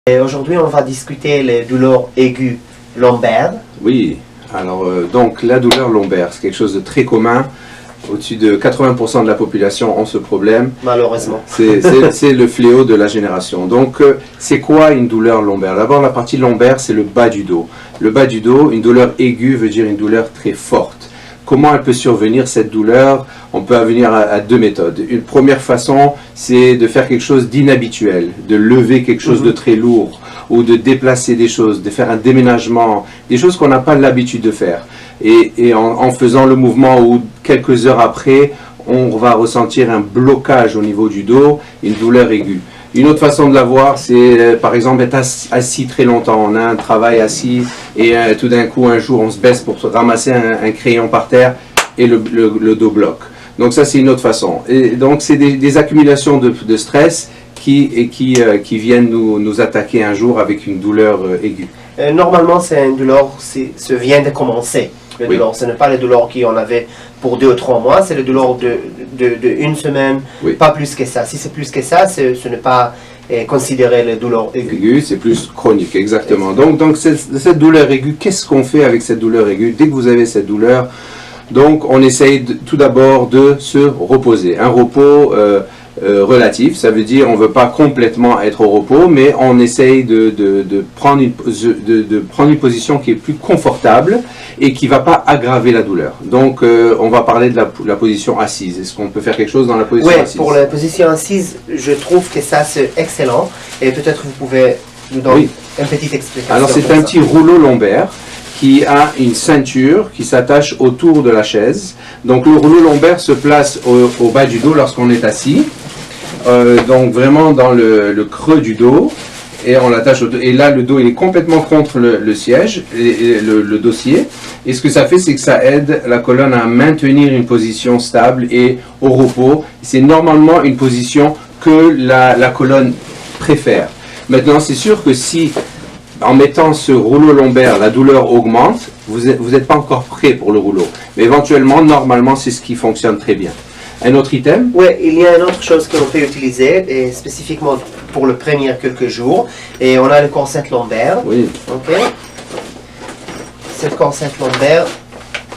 Et aujourd'hui, on va discuter les douleurs aiguës lombaires. Oui, alors donc la douleur lombaire, c'est quelque chose de très commun. Au-dessus de 80% de la population ont ce problème. Malheureusement. C'est le fléau de la génération. Donc, c'est quoi une douleur lombaire? D'abord, la partie lombaire, c'est le bas du dos. Le bas du dos, une douleur aiguë veut dire une douleur très forte. Comment elle peut survenir, cette douleur? On peut venir à deux méthodes. Une première façon, c'est de faire quelque chose d'inhabituel, de lever quelque chose de très lourd, ou de déplacer des choses, de faire un déménagement, des choses qu'on n'a pas l'habitude de faire. Et en faisant le mouvement, ou quelques heures après, on va ressentir un blocage au niveau du dos, une douleur aiguë. Une autre façon de la voir, c'est par exemple être assis très longtemps. On a un travail assis et tout d'un coup, un jour, on se baisse pour ramasser un crayon par terre et le dos bloque. Donc ça, c'est une autre façon. Et donc, c'est des accumulations de stress qui viennent nous attaquer un jour avec une douleur aiguë. Normalement, c'est une douleur qui vient de commencer. Oui. Ce n'est pas les douleurs qu'on avait pour 2 ou 3 mois, c'est les douleurs de une semaine, oui. Pas plus que ça. Si c'est plus que ça, ce n'est pas considéré les douleurs aiguës. C'est plus chronique, exactement. Donc cette douleur aiguë, qu'est-ce qu'on fait avec cette douleur aiguë? Dès que vous avez cette douleur, donc on essaye tout d'abord de se reposer. Un repos relatif, ça veut dire on ne veut pas complètement être au repos, mais on essaye de prendre une position qui est plus confortable et qui ne va pas aggraver la douleur. Donc on va parler de la position assise. Est-ce qu'on peut faire quelque chose dans la position assise? Oui, pour la position assise, je trouve que ça c'est excellent et peut-être vous pouvez nous donner une petite explication. Alors c'est un petit rouleau lombaire qui a une ceinture qui s'attache autour de la chaise. Donc le rouleau lombaire se place au bas du dos lorsqu'on est assis. Donc vraiment dans le creux du dos, et on l'attache au dos, et là le dos il est complètement contre le siège, le dossier, et ce que ça fait c'est que ça aide la colonne à maintenir une position stable et au repos. C'est normalement une position que la colonne préfère. Maintenant c'est sûr que si en mettant ce rouleau lombaire la douleur augmente, vous n'êtes pas encore prêt pour le rouleau, mais éventuellement normalement c'est ce qui fonctionne très bien. Un autre item? Oui, il y a une autre chose que l'on peut utiliser, et spécifiquement pour le premier quelques jours. Et on a le corset lombaire. Oui. Ok. Ce corset lombaire,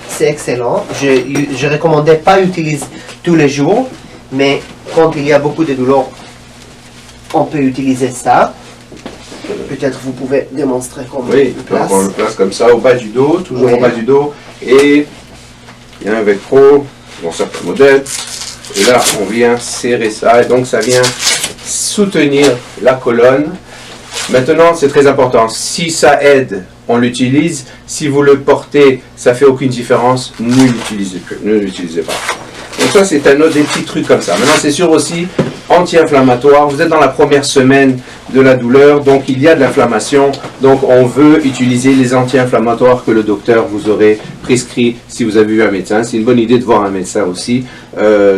c'est excellent. Je recommandais pas utiliser tous les jours, mais quand il y a beaucoup de douleurs, on peut utiliser ça. Peut-être vous pouvez démontrer comment on le place. On le place comme ça au bas du dos, toujours au bas du dos. Et il y a un velcro dans certains modèles. Et là, on vient serrer ça, et donc ça vient soutenir la colonne. Maintenant, c'est très important. Si ça aide, on l'utilise. Si vous le portez, ça fait aucune différence, ne l'utilisez pas. Donc ça, c'est un autre des petits trucs comme ça. Maintenant, c'est sûr aussi, anti-inflammatoire. Vous êtes dans la première semaine de la douleur, donc il y a de l'inflammation. Donc on veut utiliser les anti-inflammatoires que le docteur vous aurait prescrit si vous avez vu un médecin. C'est une bonne idée de voir un médecin aussi,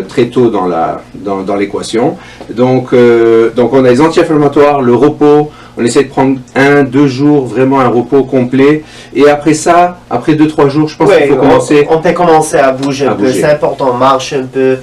très tôt dans l'équation. Donc on a les anti-inflammatoires, le repos. On essaie de prendre 1-2 jours, vraiment un repos complet. Et après ça, après 2-3 jours, je pense qu'il faut commencer. On peut commencer à bouger un peu. C'est important, marche un peu.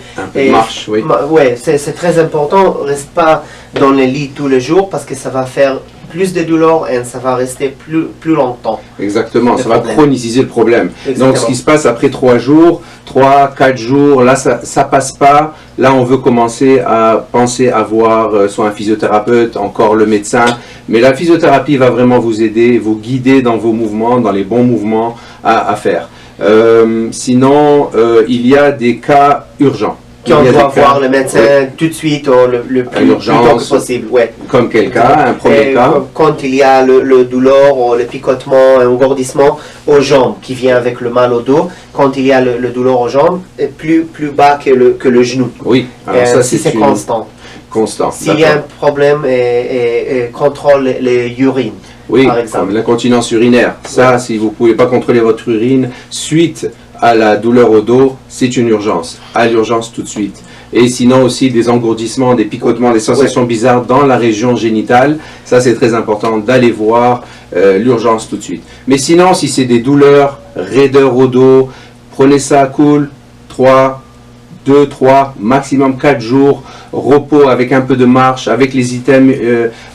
Marche, oui. Oui, c'est très important. Reste pas dans le lit tous les jours parce que ça va faire plus de douleur et ça va rester plus longtemps. Exactement, ça va chroniciser le problème. Exactement. Donc ce qui se passe après 3 jours, 3-4 jours, là ça passe pas. Là on veut commencer à penser à voir soit un physiothérapeute, encore le médecin. Mais la physiothérapie va vraiment vous aider, vous guider dans vos mouvements, dans les bons mouvements à faire. Sinon, il y a des cas urgents. On doit voir le médecin tout de suite ou le plus tôt que possible. Ouais. Comme quel cas? Un premier cas? Quand il y a le douleur ou le picotement, un engourdissement aux jambes qui vient avec le mal au dos, quand il y a le douleur aux jambes, plus bas que le genou. Oui, alors ça c'est constant. Constant. S'il y a un problème, contrôle les urines. Oui, par exemple. Comme l'incontinence urinaire. Ça, si vous ne pouvez pas contrôler votre urine suite à la douleur au dos, c'est une urgence. À l'urgence tout de suite. Et sinon aussi des engourdissements, des picotements, des sensations bizarres dans la région génitale. Ça, c'est très important d'aller voir l'urgence tout de suite. Mais sinon, si c'est des douleurs, raideur au dos, prenez ça cool, 3, 2, 3, maximum 4 jours, repos avec un peu de marche, avec les items,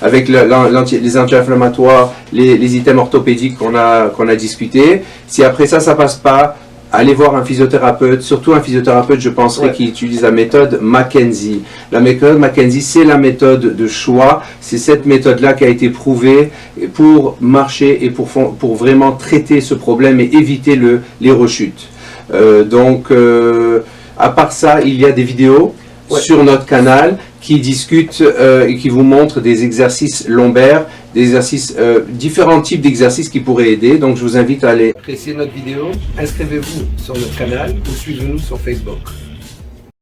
avec les anti-inflammatoires, les items orthopédiques qu'on a discuté. Si après ça passe pas, allez voir un physiothérapeute, surtout un physiothérapeute, je penserais, qui utilise la méthode McKenzie. La méthode McKenzie, c'est la méthode de choix. C'est cette méthode-là qui a été prouvée pour marcher et pour vraiment traiter ce problème et éviter les rechutes. À part ça, il y a des vidéos sur notre canal qui discutent et qui vous montrent des exercices lombaires, différents types d'exercices qui pourraient aider. Donc je vous invite à aller apprécier notre vidéo, inscrivez-vous sur notre canal ou suivez-nous sur Facebook.